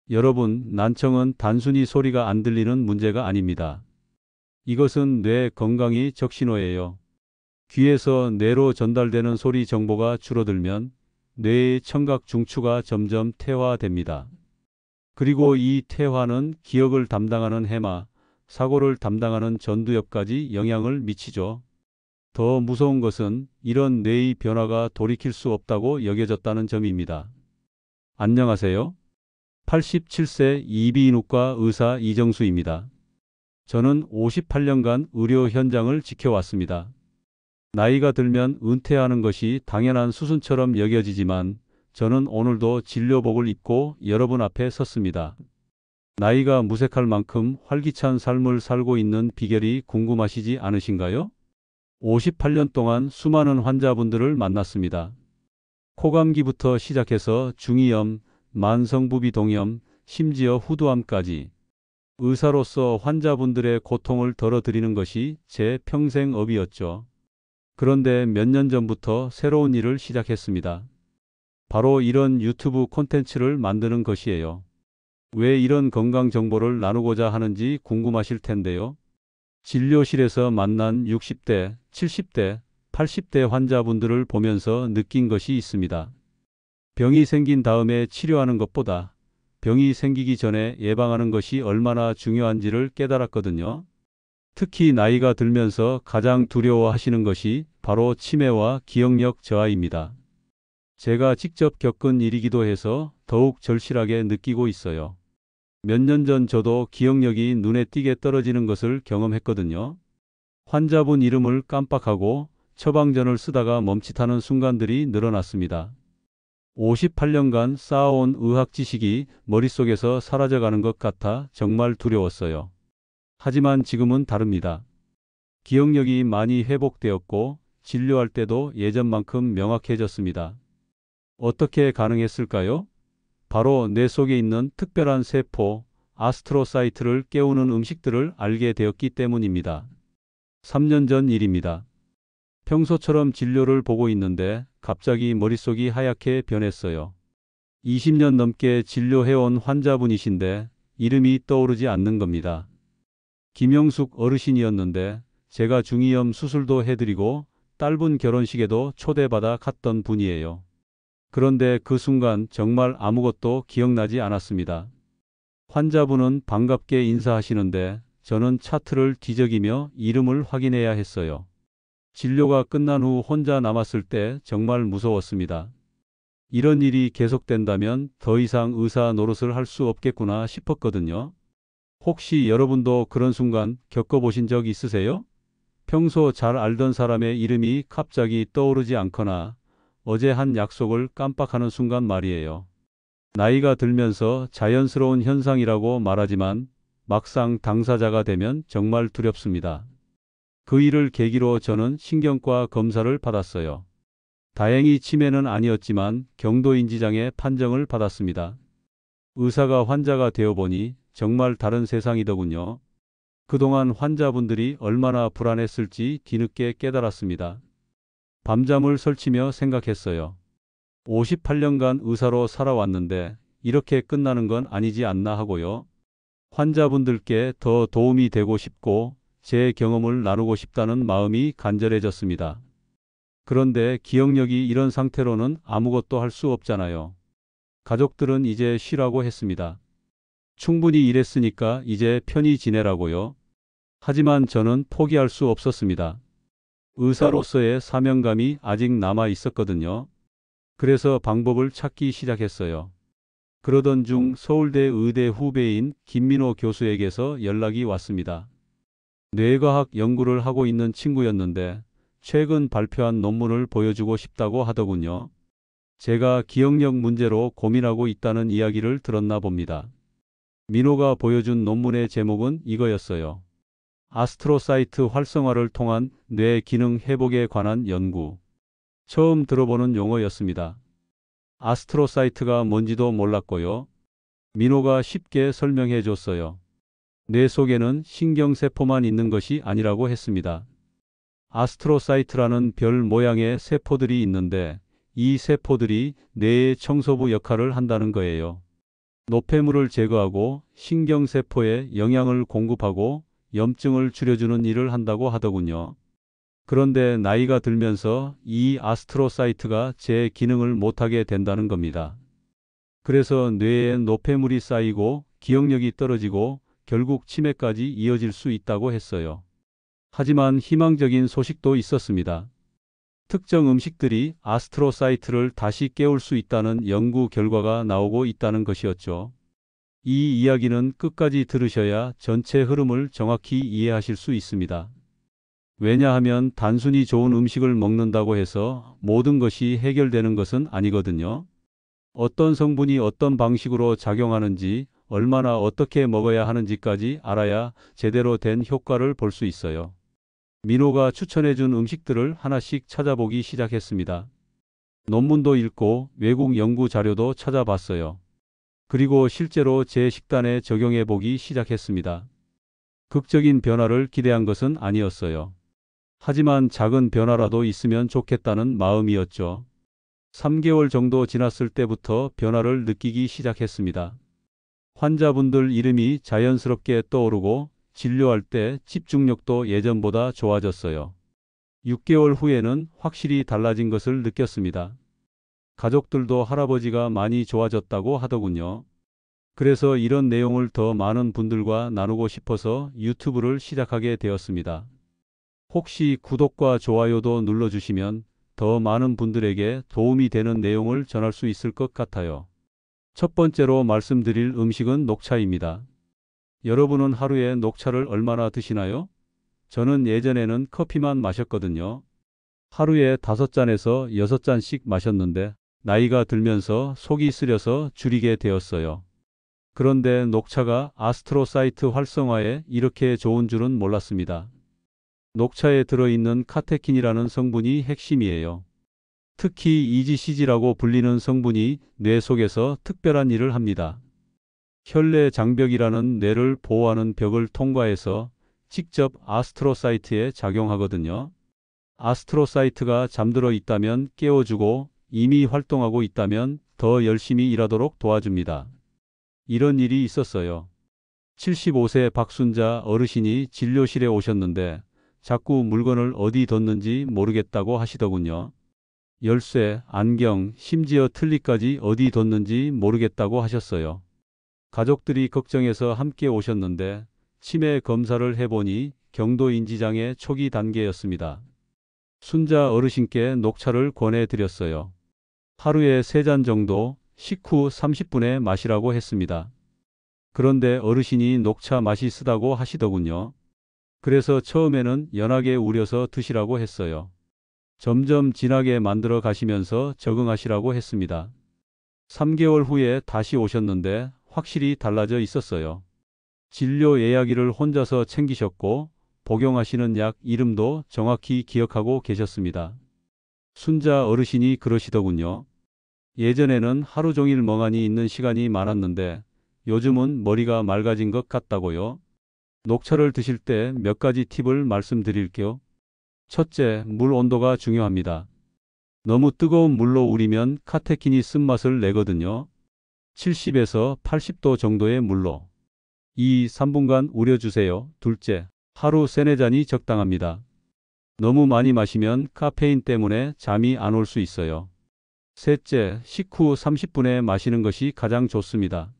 여러분, 난청은 단순히 소리가 안 들리는 문제가 아닙니다. 이것은 뇌 건강이 적신호예요. 귀에서 뇌로 전달되는 소리 정보가 줄어들면 뇌의 청각 중추가 점점 퇴화됩니다. 그리고 이 퇴화는 기억을 담당하는 해마, 사고를 담당하는 전두엽까지 영향을 미치죠. 더 무서운 것은 이런 뇌의 변화가 돌이킬 수 없다고 여겨졌다는 점입니다. 안녕하세요. 87세 이비인후과 의사 이정수입니다. 저는 58년간 의료 현장을 지켜왔습니다. 나이가 들면 은퇴하는 것이 당연한 수순처럼 여겨지지만 저는 오늘도 진료복을 입고 여러분 앞에 섰습니다. 나이가 무색할 만큼 활기찬 삶을 살고 있는 비결이 궁금하시지 않으신가요? 58년 동안 수많은 환자분들을 만났습니다. 코감기부터 시작해서 중이염, 만성부비동염, 심지어 후두암까지. 의사로서 환자분들의 고통을 덜어드리는 것이 제 평생 업이었죠. 그런데 몇 년 전부터 새로운 일을 시작했습니다. 바로 이런 유튜브 콘텐츠를 만드는 것이에요. 왜 이런 건강 정보를 나누고자 하는지 궁금하실 텐데요. 진료실에서 만난 60대, 70대, 80대 환자분들을 보면서 느낀 것이 있습니다. 병이 생긴 다음에 치료하는 것보다 병이 생기기 전에 예방하는 것이 얼마나 중요한지를 깨달았거든요. 특히 나이가 들면서 가장 두려워하시는 것이 바로 치매와 기억력 저하입니다. 제가 직접 겪은 일이기도 해서 더욱 절실하게 느끼고 있어요. 몇 년 전 저도 기억력이 눈에 띄게 떨어지는 것을 경험했거든요. 환자분 이름을 깜빡하고 처방전을 쓰다가 멈칫하는 순간들이 늘어났습니다. 58년간 쌓아온 의학 지식이 머릿속에서 사라져가는 것 같아 정말 두려웠어요. 하지만 지금은 다릅니다. 기억력이 많이 회복되었고 진료할 때도 예전만큼 명확해졌습니다. 어떻게 가능했을까요? 바로 뇌 속에 있는 특별한 세포, 아스트로사이트를 깨우는 음식들을 알게 되었기 때문입니다. 3년 전 일입니다. 평소처럼 진료를 보고 있는데 갑자기 머릿속이 하얗게 변했어요. 20년 넘게 진료해온 환자분이신데 이름이 떠오르지 않는 겁니다. 김영숙 어르신이었는데 제가 중이염 수술도 해드리고 딸분 결혼식에도 초대받아 갔던 분이에요. 그런데 그 순간 정말 아무것도 기억나지 않았습니다. 환자분은 반갑게 인사하시는데 저는 차트를 뒤적이며 이름을 확인해야 했어요. 진료가 끝난 후 혼자 남았을 때 정말 무서웠습니다. 이런 일이 계속된다면 더 이상 의사 노릇을 할 수 없겠구나 싶었거든요. 혹시 여러분도 그런 순간 겪어보신 적 있으세요? 평소 잘 알던 사람의 이름이 갑자기 떠오르지 않거나 어제 한 약속을 깜빡하는 순간 말이에요. 나이가 들면서 자연스러운 현상이라고 말하지만 막상 당사자가 되면 정말 두렵습니다. 그 일을 계기로 저는 신경과 검사를 받았어요. 다행히 치매는 아니었지만 경도인지장애 판정을 받았습니다. 의사가 환자가 되어보니 정말 다른 세상이더군요. 그동안 환자분들이 얼마나 불안했을지 뒤늦게 깨달았습니다. 밤잠을 설치며 생각했어요. 58년간 의사로 살아왔는데 이렇게 끝나는 건 아니지 않나 하고요. 환자분들께 더 도움이 되고 싶고 제 경험을 나누고 싶다는 마음이 간절해졌습니다. 그런데 기억력이 이런 상태로는 아무것도 할 수 없잖아요. 가족들은 이제 쉬라고 했습니다. 충분히 일했으니까 이제 편히 지내라고요. 하지만 저는 포기할 수 없었습니다. 의사로서의 사명감이 아직 남아 있었거든요. 그래서 방법을 찾기 시작했어요. 그러던 중 서울대 의대 후배인 김민호 교수에게서 연락이 왔습니다. 뇌과학 연구를 하고 있는 친구였는데 최근 발표한 논문을 보여주고 싶다고 하더군요. 제가 기억력 문제로 고민하고 있다는 이야기를 들었나 봅니다. 민호가 보여준 논문의 제목은 이거였어요. 아스트로사이트 활성화를 통한 뇌 기능 회복에 관한 연구. 처음 들어보는 용어였습니다. 아스트로사이트가 뭔지도 몰랐고요. 민호가 쉽게 설명해 줬어요. 뇌 속에는 신경세포만 있는 것이 아니라고 했습니다. 아스트로사이트라는 별 모양의 세포들이 있는데 이 세포들이 뇌의 청소부 역할을 한다는 거예요. 노폐물을 제거하고 신경세포에 영양을 공급하고 염증을 줄여주는 일을 한다고 하더군요. 그런데 나이가 들면서 이 아스트로사이트가 제 기능을 못하게 된다는 겁니다. 그래서 뇌에 노폐물이 쌓이고 기억력이 떨어지고 결국 치매까지 이어질 수 있다고 했어요. 하지만 희망적인 소식도 있었습니다. 특정 음식들이 아스트로사이트를 다시 깨울 수 있다는 연구 결과가 나오고 있다는 것이었죠. 이 이야기는 끝까지 들으셔야 전체 흐름을 정확히 이해하실 수 있습니다. 왜냐하면 단순히 좋은 음식을 먹는다고 해서 모든 것이 해결되는 것은 아니거든요. 어떤 성분이 어떤 방식으로 작용하는지, 얼마나 어떻게 먹어야 하는지까지 알아야 제대로 된 효과를 볼 수 있어요. 민호가 추천해준 음식들을 하나씩 찾아보기 시작했습니다. 논문도 읽고 외국 연구 자료도 찾아봤어요. 그리고 실제로 제 식단에 적용해 보기 시작했습니다. 극적인 변화를 기대한 것은 아니었어요. 하지만 작은 변화라도 있으면 좋겠다는 마음이었죠. 3개월 정도 지났을 때부터 변화를 느끼기 시작했습니다. 환자분들 이름이 자연스럽게 떠오르고 진료할 때 집중력도 예전보다 좋아졌어요. 6개월 후에는 확실히 달라진 것을 느꼈습니다. 가족들도 할아버지가 많이 좋아졌다고 하더군요. 그래서 이런 내용을 더 많은 분들과 나누고 싶어서 유튜브를 시작하게 되었습니다. 혹시 구독과 좋아요도 눌러주시면 더 많은 분들에게 도움이 되는 내용을 전할 수 있을 것 같아요. 첫 번째로 말씀드릴 음식은 녹차입니다. 여러분은 하루에 녹차를 얼마나 드시나요? 저는 예전에는 커피만 마셨거든요. 하루에 5잔에서 6잔씩 마셨는데 나이가 들면서 속이 쓰려서 줄이게 되었어요. 그런데 녹차가 아스트로사이트 활성화에 이렇게 좋은 줄은 몰랐습니다. 녹차에 들어있는 카테킨이라는 성분이 핵심이에요. 특히 EGCG라고 불리는 성분이 뇌 속에서 특별한 일을 합니다. 혈내 장벽이라는 뇌를 보호하는 벽을 통과해서 직접 아스트로사이트에 작용하거든요. 아스트로사이트가 잠들어 있다면 깨워주고 이미 활동하고 있다면 더 열심히 일하도록 도와줍니다. 이런 일이 있었어요. 75세 박순자 어르신이 진료실에 오셨는데 자꾸 물건을 어디 뒀는지 모르겠다고 하시더군요. 열쇠, 안경, 심지어 틀니까지 어디 뒀는지 모르겠다고 하셨어요. 가족들이 걱정해서 함께 오셨는데 치매 검사를 해보니 경도인지장애 초기 단계였습니다. 순자 어르신께 녹차를 권해드렸어요. 하루에 3잔 정도 식후 30분에 마시라고 했습니다. 그런데 어르신이 녹차 맛이 쓰다고 하시더군요. 그래서 처음에는 연하게 우려서 드시라고 했어요. 점점 진하게 만들어 가시면서 적응하시라고 했습니다. 3개월 후에 다시 오셨는데 확실히 달라져 있었어요. 진료 예약일을 혼자서 챙기셨고 복용하시는 약 이름도 정확히 기억하고 계셨습니다. 순자 어르신이 그러시더군요. 예전에는 하루 종일 멍하니 있는 시간이 많았는데 요즘은 머리가 맑아진 것 같다고요. 녹차를 드실 때 몇 가지 팁을 말씀드릴게요. 첫째, 물 온도가 중요합니다. 너무 뜨거운 물로 우리면 카테킨이 쓴맛을 내거든요. 70에서 80도 정도의 물로 3분간 우려주세요. 둘째, 하루 3-4잔이 적당합니다. 너무 많이 마시면 카페인 때문에 잠이 안 올 수 있어요. 셋째, 식후 30분에 마시는 것이 가장 좋습니다.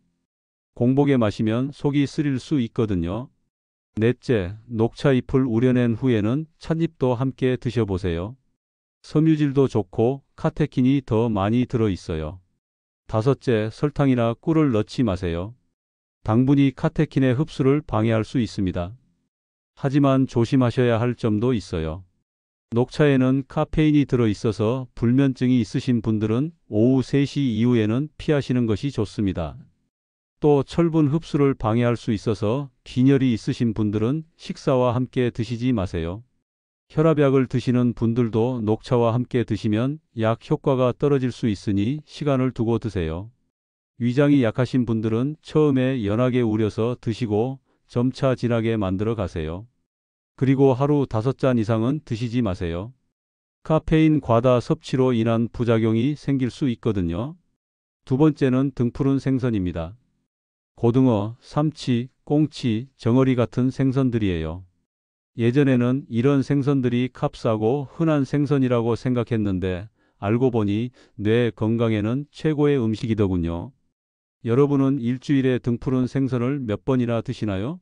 공복에 마시면 속이 쓰릴 수 있거든요. 넷째, 녹차 잎을 우려낸 후에는 찻잎도 함께 드셔보세요. 섬유질도 좋고 카테킨이 더 많이 들어있어요. 다섯째, 설탕이나 꿀을 넣지 마세요. 당분이 카테킨의 흡수를 방해할 수 있습니다. 하지만 조심하셔야 할 점도 있어요. 녹차에는 카페인이 들어있어서 불면증이 있으신 분들은 오후 3시 이후에는 피하시는 것이 좋습니다. 또 철분 흡수를 방해할 수 있어서 빈혈이 있으신 분들은 식사와 함께 드시지 마세요. 혈압약을 드시는 분들도 녹차와 함께 드시면 약 효과가 떨어질 수 있으니 시간을 두고 드세요. 위장이 약하신 분들은 처음에 연하게 우려서 드시고 점차 진하게 만들어 가세요. 그리고 하루 5잔 이상은 드시지 마세요. 카페인 과다 섭취로 인한 부작용이 생길 수 있거든요. 두 번째는 등푸른 생선입니다. 고등어, 삼치, 꽁치, 정어리 같은 생선들이에요. 예전에는 이런 생선들이 값싸고 흔한 생선이라고 생각했는데 알고 보니 뇌 건강에는 최고의 음식이더군요. 여러분은 일주일에 등푸른 생선을 몇 번이나 드시나요?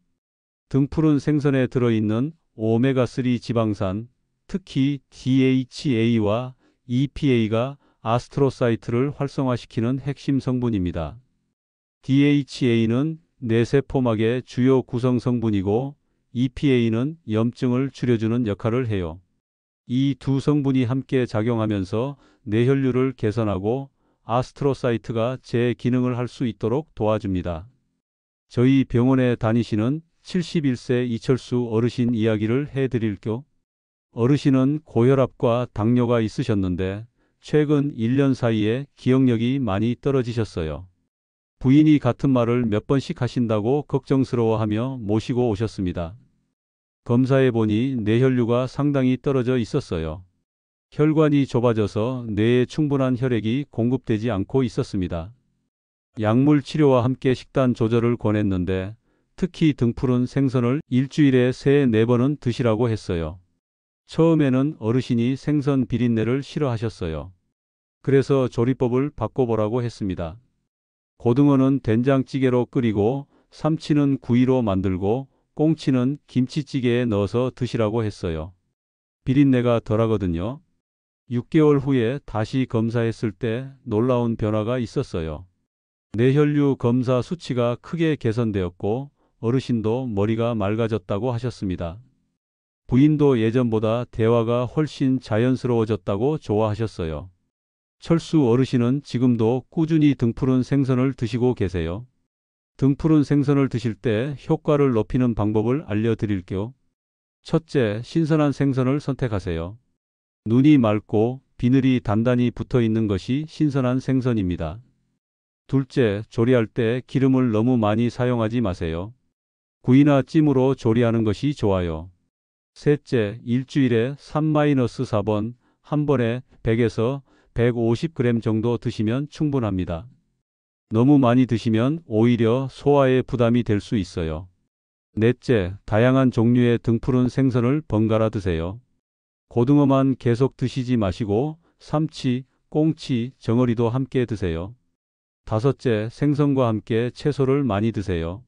등푸른 생선에 들어있는 오메가3 지방산, 특히 DHA와 EPA가 아스트로사이트를 활성화시키는 핵심 성분입니다. DHA는 뇌세포막의 주요 구성 성분이고 EPA는 염증을 줄여주는 역할을 해요. 이 두 성분이 함께 작용하면서 뇌혈류를 개선하고 아스트로사이트가 제 기능을 할 수 있도록 도와줍니다. 저희 병원에 다니시는 71세 이철수 어르신 이야기를 해드릴게요. 어르신은 고혈압과 당뇨가 있으셨는데 최근 1년 사이에 기억력이 많이 떨어지셨어요. 부인이 같은 말을 몇 번씩 하신다고 걱정스러워하며 모시고 오셨습니다. 검사해 보니 뇌혈류가 상당히 떨어져 있었어요. 혈관이 좁아져서 뇌에 충분한 혈액이 공급되지 않고 있었습니다. 약물 치료와 함께 식단 조절을 권했는데 특히 등푸른 생선을 일주일에 3, 4번은 드시라고 했어요. 처음에는 어르신이 생선 비린내를 싫어하셨어요. 그래서 조리법을 바꿔보라고 했습니다. 고등어는 된장찌개로 끓이고 삼치는 구이로 만들고 꽁치는 김치찌개에 넣어서 드시라고 했어요. 비린내가 덜하거든요. 6개월 후에 다시 검사했을 때 놀라운 변화가 있었어요. 뇌혈류 검사 수치가 크게 개선되었고 어르신도 머리가 맑아졌다고 하셨습니다. 부인도 예전보다 대화가 훨씬 자연스러워졌다고 좋아하셨어요. 철수 어르신은 지금도 꾸준히 등푸른 생선을 드시고 계세요. 등푸른 생선을 드실 때 효과를 높이는 방법을 알려드릴게요. 첫째, 신선한 생선을 선택하세요. 눈이 맑고 비늘이 단단히 붙어 있는 것이 신선한 생선입니다. 둘째, 조리할 때 기름을 너무 많이 사용하지 마세요. 구이나 찜으로 조리하는 것이 좋아요. 셋째, 일주일에 3-4번, 한 번에 100에서 150g 정도 드시면 충분합니다. 너무 많이 드시면 오히려 소화에 부담이 될 수 있어요. 넷째, 다양한 종류의 등푸른 생선을 번갈아 드세요. 고등어만 계속 드시지 마시고 삼치, 꽁치, 정어리도 함께 드세요. 다섯째, 생선과 함께 채소를 많이 드세요.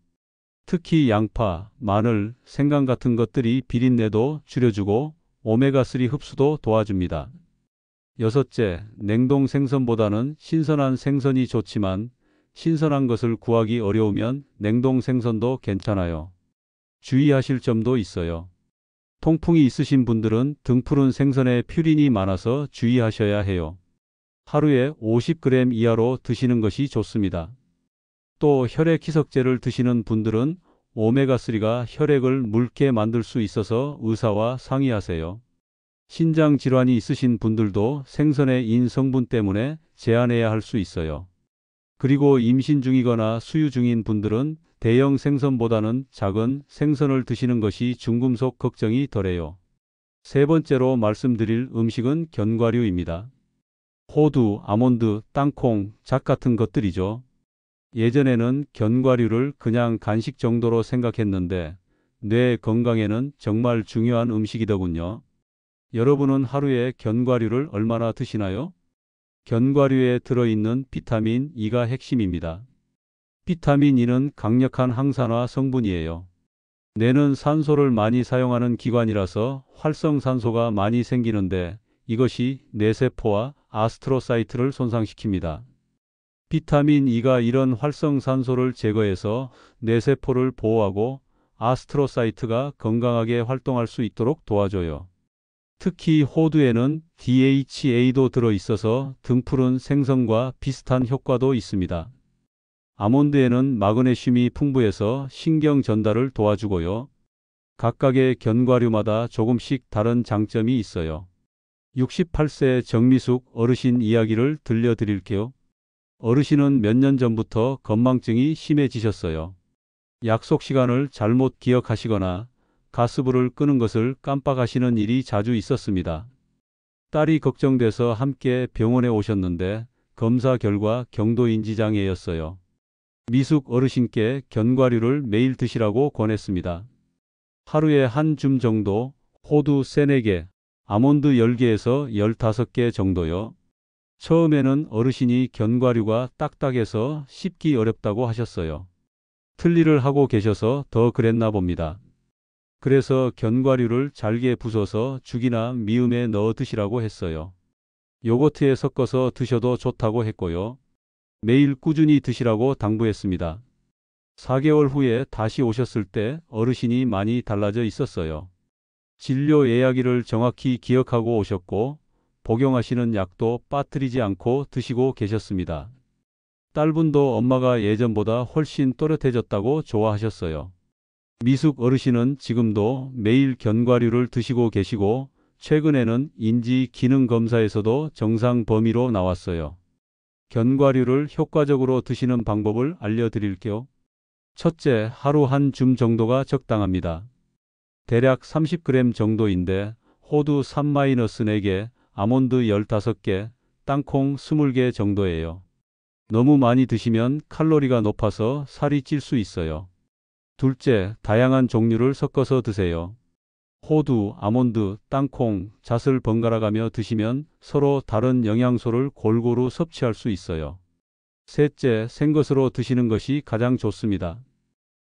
특히 양파, 마늘, 생강 같은 것들이 비린내도 줄여주고 오메가3 흡수도 도와줍니다. 여섯째, 냉동 생선보다는 신선한 생선이 좋지만 신선한 것을 구하기 어려우면 냉동 생선도 괜찮아요. 주의하실 점도 있어요. 통풍이 있으신 분들은 등푸른 생선에 퓨린이 많아서 주의하셔야 해요. 하루에 50g 이하로 드시는 것이 좋습니다. 또 혈액 희석제를 드시는 분들은 오메가3가 혈액을 묽게 만들 수 있어서 의사와 상의하세요. 신장 질환이 있으신 분들도 생선의 인 성분 때문에 제한해야 할 수 있어요. 그리고 임신 중이거나 수유 중인 분들은 대형 생선보다는 작은 생선을 드시는 것이 중금속 걱정이 덜해요. 세 번째로 말씀드릴 음식은 견과류입니다. 호두, 아몬드, 땅콩, 잣 같은 것들이죠. 예전에는 견과류를 그냥 간식 정도로 생각했는데 뇌 건강에는 정말 중요한 음식이더군요. 여러분은 하루에 견과류를 얼마나 드시나요? 견과류에 들어있는 비타민 E가 핵심입니다. 비타민 E는 강력한 항산화 성분이에요. 뇌는 산소를 많이 사용하는 기관이라서 활성산소가 많이 생기는데 이것이 뇌세포와 아스트로사이트를 손상시킵니다. 비타민 E가 이런 활성산소를 제거해서 뇌세포를 보호하고 아스트로사이트가 건강하게 활동할 수 있도록 도와줘요. 특히 호두에는 DHA도 들어있어서 등푸른 생선과 비슷한 효과도 있습니다. 아몬드에는 마그네슘이 풍부해서 신경 전달을 도와주고요. 각각의 견과류마다 조금씩 다른 장점이 있어요. 68세 정미숙 어르신 이야기를 들려드릴게요. 어르신은 몇 년 전부터 건망증이 심해지셨어요. 약속 시간을 잘못 기억하시거나 가스불을 끄는 것을 깜빡하시는 일이 자주 있었습니다. 딸이 걱정돼서 함께 병원에 오셨는데 검사 결과 경도인지장애였어요. 미숙 어르신께 견과류를 매일 드시라고 권했습니다. 하루에 한 줌 정도, 호두 3-4개, 아몬드 10개에서 15개 정도요. 처음에는 어르신이 견과류가 딱딱해서 씹기 어렵다고 하셨어요. 틀니를 하고 계셔서 더 그랬나 봅니다. 그래서 견과류를 잘게 부숴서 죽이나 미음에 넣어 드시라고 했어요. 요거트에 섞어서 드셔도 좋다고 했고요. 매일 꾸준히 드시라고 당부했습니다. 4개월 후에 다시 오셨을 때 어르신이 많이 달라져 있었어요. 진료 예약일을 정확히 기억하고 오셨고 복용하시는 약도 빠뜨리지 않고 드시고 계셨습니다. 딸분도 엄마가 예전보다 훨씬 또렷해졌다고 좋아하셨어요. 미숙 어르신은 지금도 매일 견과류를 드시고 계시고 최근에는 인지 기능 검사에서도 정상 범위로 나왔어요. 견과류를 효과적으로 드시는 방법을 알려드릴게요. 첫째, 하루 한 줌 정도가 적당합니다. 대략 30g 정도인데 호두 3-4개, 아몬드 15개, 땅콩 20개 정도예요. 너무 많이 드시면 칼로리가 높아서 살이 찔 수 있어요. 둘째, 다양한 종류를 섞어서 드세요. 호두, 아몬드, 땅콩, 잣을 번갈아 가며 드시면 서로 다른 영양소를 골고루 섭취할 수 있어요. 셋째, 생것으로 드시는 것이 가장 좋습니다.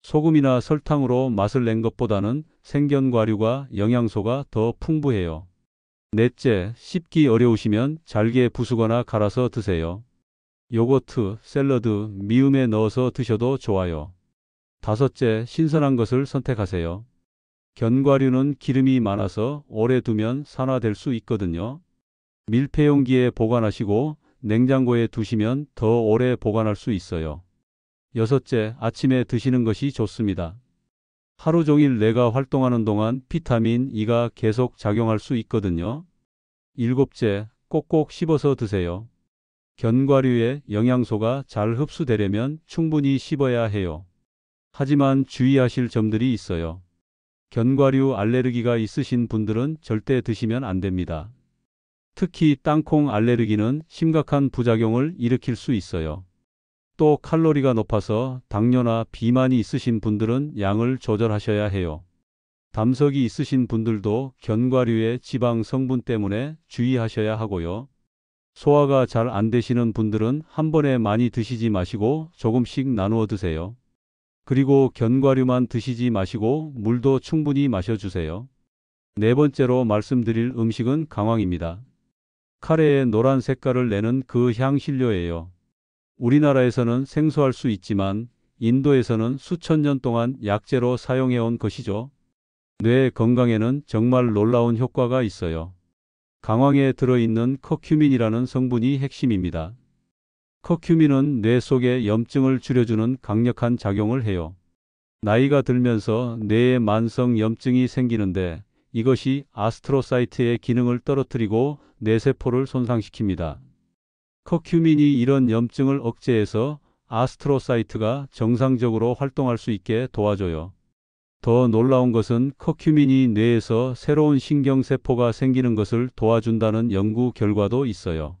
소금이나 설탕으로 맛을 낸 것보다는 생견과류가 영양소가 더 풍부해요. 넷째, 씹기 어려우시면 잘게 부수거나 갈아서 드세요. 요거트, 샐러드, 미음에 넣어서 드셔도 좋아요. 다섯째, 신선한 것을 선택하세요. 견과류는 기름이 많아서 오래 두면 산화될 수 있거든요. 밀폐용기에 보관하시고 냉장고에 두시면 더 오래 보관할 수 있어요. 여섯째, 아침에 드시는 것이 좋습니다. 하루 종일 뇌가 활동하는 동안 비타민 E가 계속 작용할 수 있거든요. 일곱째, 꼭꼭 씹어서 드세요. 견과류의 영양소가 잘 흡수되려면 충분히 씹어야 해요. 하지만 주의하실 점들이 있어요. 견과류 알레르기가 있으신 분들은 절대 드시면 안 됩니다. 특히 땅콩 알레르기는 심각한 부작용을 일으킬 수 있어요. 또 칼로리가 높아서 당뇨나 비만이 있으신 분들은 양을 조절하셔야 해요. 담석이 있으신 분들도 견과류의 지방 성분 때문에 주의하셔야 하고요. 소화가 잘 안 되시는 분들은 한 번에 많이 드시지 마시고 조금씩 나누어 드세요. 그리고 견과류만 드시지 마시고 물도 충분히 마셔주세요. 네 번째로 말씀드릴 음식은 강황입니다. 카레의 노란 색깔을 내는 그 향신료예요. 우리나라에서는 생소할 수 있지만 인도에서는 수천 년 동안 약재로 사용해온 것이죠. 뇌 건강에는 정말 놀라운 효과가 있어요. 강황에 들어있는 커큐민이라는 성분이 핵심입니다. 커큐민은 뇌 속의 염증을 줄여주는 강력한 작용을 해요. 나이가 들면서 뇌에 만성 염증이 생기는데 이것이 아스트로사이트의 기능을 떨어뜨리고 뇌세포를 손상시킵니다. 커큐민이 이런 염증을 억제해서 아스트로사이트가 정상적으로 활동할 수 있게 도와줘요. 더 놀라운 것은 커큐민이 뇌에서 새로운 신경세포가 생기는 것을 도와준다는 연구 결과도 있어요.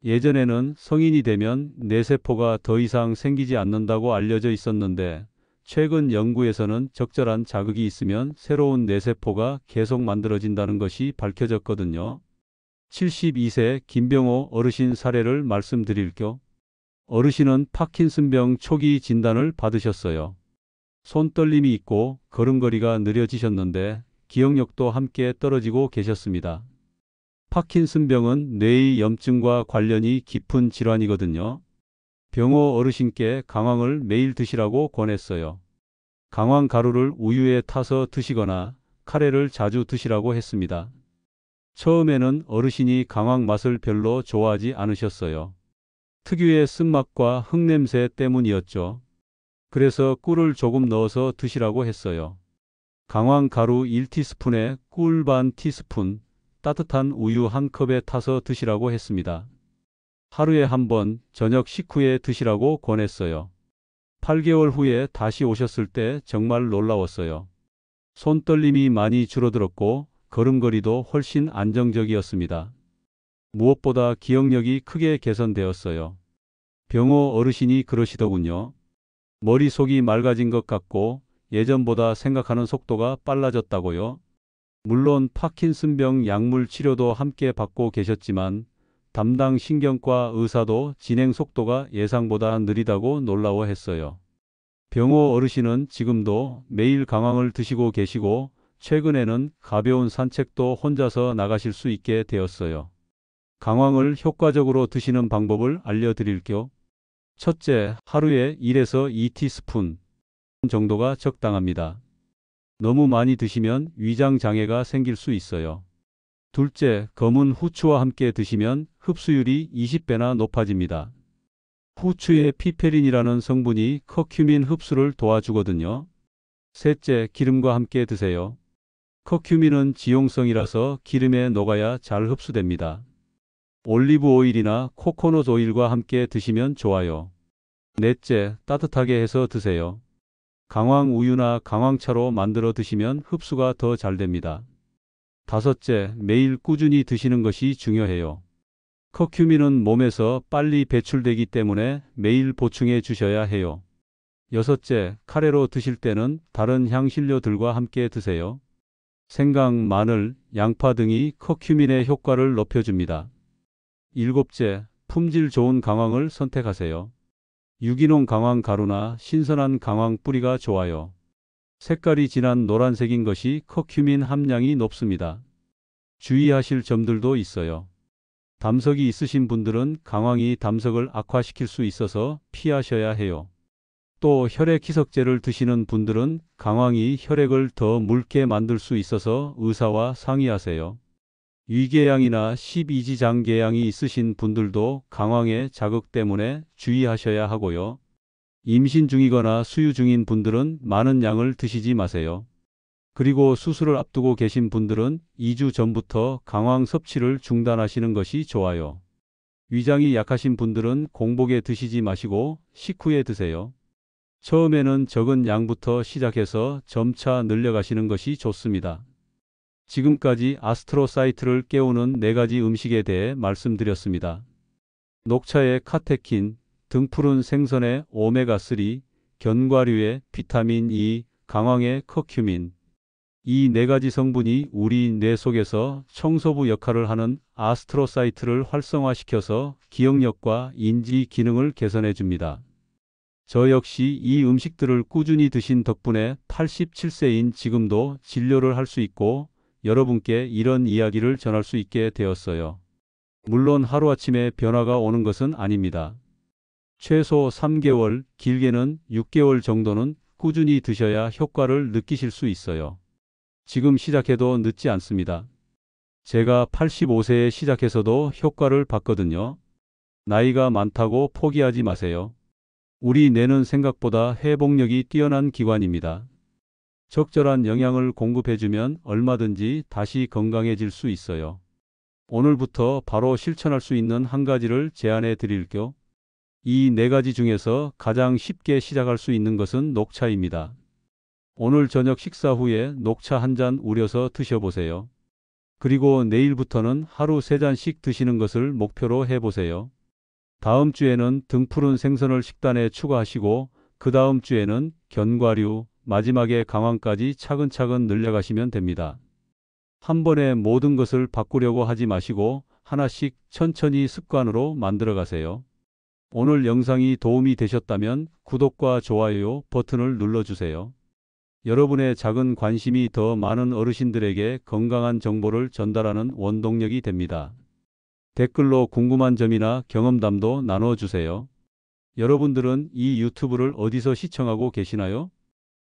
예전에는 성인이 되면 뇌세포가 더 이상 생기지 않는다고 알려져 있었는데 최근 연구에서는 적절한 자극이 있으면 새로운 뇌세포가 계속 만들어진다는 것이 밝혀졌거든요. 72세 김병호 어르신 사례를 말씀드릴게요. 어르신은 파킨슨병 초기 진단을 받으셨어요. 손떨림이 있고 걸음걸이가 느려지셨는데 기억력도 함께 떨어지고 계셨습니다. 파킨슨병은 뇌의 염증과 관련이 깊은 질환이거든요. 병호 어르신께 강황을 매일 드시라고 권했어요. 강황 가루를 우유에 타서 드시거나 카레를 자주 드시라고 했습니다. 처음에는 어르신이 강황 맛을 별로 좋아하지 않으셨어요. 특유의 쓴맛과 흙냄새 때문이었죠. 그래서 꿀을 조금 넣어서 드시라고 했어요. 강황 가루 1티스푼에 꿀 반 티스푼, 따뜻한 우유 한 컵에 타서 드시라고 했습니다. 하루에 한 번 저녁 식후에 드시라고 권했어요. 8개월 후에 다시 오셨을 때 정말 놀라웠어요. 손떨림이 많이 줄어들었고 걸음걸이도 훨씬 안정적이었습니다. 무엇보다 기억력이 크게 개선되었어요. 병호 어르신이 그러시더군요. 머릿속이 맑아진 것 같고 예전보다 생각하는 속도가 빨라졌다고요? 물론 파킨슨병 약물 치료도 함께 받고 계셨지만 담당 신경과 의사도 진행 속도가 예상보다 느리다고 놀라워했어요. 병호 어르신은 지금도 매일 강황을 드시고 계시고 최근에는 가벼운 산책도 혼자서 나가실 수 있게 되었어요. 강황을 효과적으로 드시는 방법을 알려드릴게요. 첫째, 하루에 1에서 2티스푼 정도가 적당합니다. 너무 많이 드시면 위장 장애가 생길 수 있어요. 둘째, 검은 후추와 함께 드시면 흡수율이 20배나 높아집니다. 후추의 피페린이라는 성분이 커큐민 흡수를 도와주거든요. 셋째, 기름과 함께 드세요. 커큐민은 지용성이라서 기름에 녹아야 잘 흡수됩니다. 올리브 오일이나 코코넛 오일과 함께 드시면 좋아요. 넷째, 따뜻하게 해서 드세요. 강황 우유나 강황차로 만들어 드시면 흡수가 더 잘 됩니다. 다섯째, 매일 꾸준히 드시는 것이 중요해요. 커큐민은 몸에서 빨리 배출되기 때문에 매일 보충해 주셔야 해요. 여섯째, 카레로 드실 때는 다른 향신료들과 함께 드세요. 생강, 마늘, 양파 등이 커큐민의 효과를 높여줍니다. 일곱째, 품질 좋은 강황을 선택하세요. 유기농 강황 가루나 신선한 강황 뿌리가 좋아요. 색깔이 진한 노란색인 것이 커큐민 함량이 높습니다. 주의하실 점들도 있어요. 담석이 있으신 분들은 강황이 담석을 악화시킬 수 있어서 피하셔야 해요. 또 혈액 희석제를 드시는 분들은 강황이 혈액을 더 묽게 만들 수 있어서 의사와 상의하세요. 위궤양이나 12지장궤양이 있으신 분들도 강황의 자극 때문에 주의하셔야 하고요. 임신 중이거나 수유 중인 분들은 많은 양을 드시지 마세요. 그리고 수술을 앞두고 계신 분들은 2주 전부터 강황 섭취를 중단하시는 것이 좋아요. 위장이 약하신 분들은 공복에 드시지 마시고 식후에 드세요. 처음에는 적은 양부터 시작해서 점차 늘려가시는 것이 좋습니다. 지금까지 아스트로사이트를 깨우는 4가지 음식에 대해 말씀드렸습니다. 녹차의 카테킨, 등푸른 생선의 오메가3, 견과류의 비타민 E, 강황의 커큐민. 이 4가지 성분이 우리 뇌 속에서 청소부 역할을 하는 아스트로사이트를 활성화시켜서 기억력과 인지 기능을 개선해 줍니다. 저 역시 이 음식들을 꾸준히 드신 덕분에 87세인 지금도 진료를 할 수 있고 여러분께 이런 이야기를 전할 수 있게 되었어요. 물론 하루아침에 변화가 오는 것은 아닙니다. 최소 3개월, 길게는 6개월 정도는 꾸준히 드셔야 효과를 느끼실 수 있어요. 지금 시작해도 늦지 않습니다. 제가 85세에 시작해서도 효과를 봤거든요. 나이가 많다고 포기하지 마세요. 우리 뇌는 생각보다 회복력이 뛰어난 기관입니다. 적절한 영양을 공급해주면 얼마든지 다시 건강해질 수 있어요. 오늘부터 바로 실천할 수 있는 한 가지를 제안해 드릴게요. 이 4가지 중에서 가장 쉽게 시작할 수 있는 것은 녹차입니다. 오늘 저녁 식사 후에 녹차 한 잔 우려서 드셔보세요. 그리고 내일부터는 하루 3잔씩 드시는 것을 목표로 해보세요. 다음 주에는 등푸른 생선을 식단에 추가하시고 그 다음 주에는 견과류, 마지막에 강황까지 차근차근 늘려가시면 됩니다. 한 번에 모든 것을 바꾸려고 하지 마시고 하나씩 천천히 습관으로 만들어 가세요. 오늘 영상이 도움이 되셨다면 구독과 좋아요 버튼을 눌러주세요. 여러분의 작은 관심이 더 많은 어르신들에게 건강한 정보를 전달하는 원동력이 됩니다. 댓글로 궁금한 점이나 경험담도 나눠주세요. 여러분들은 이 유튜브를 어디서 시청하고 계시나요?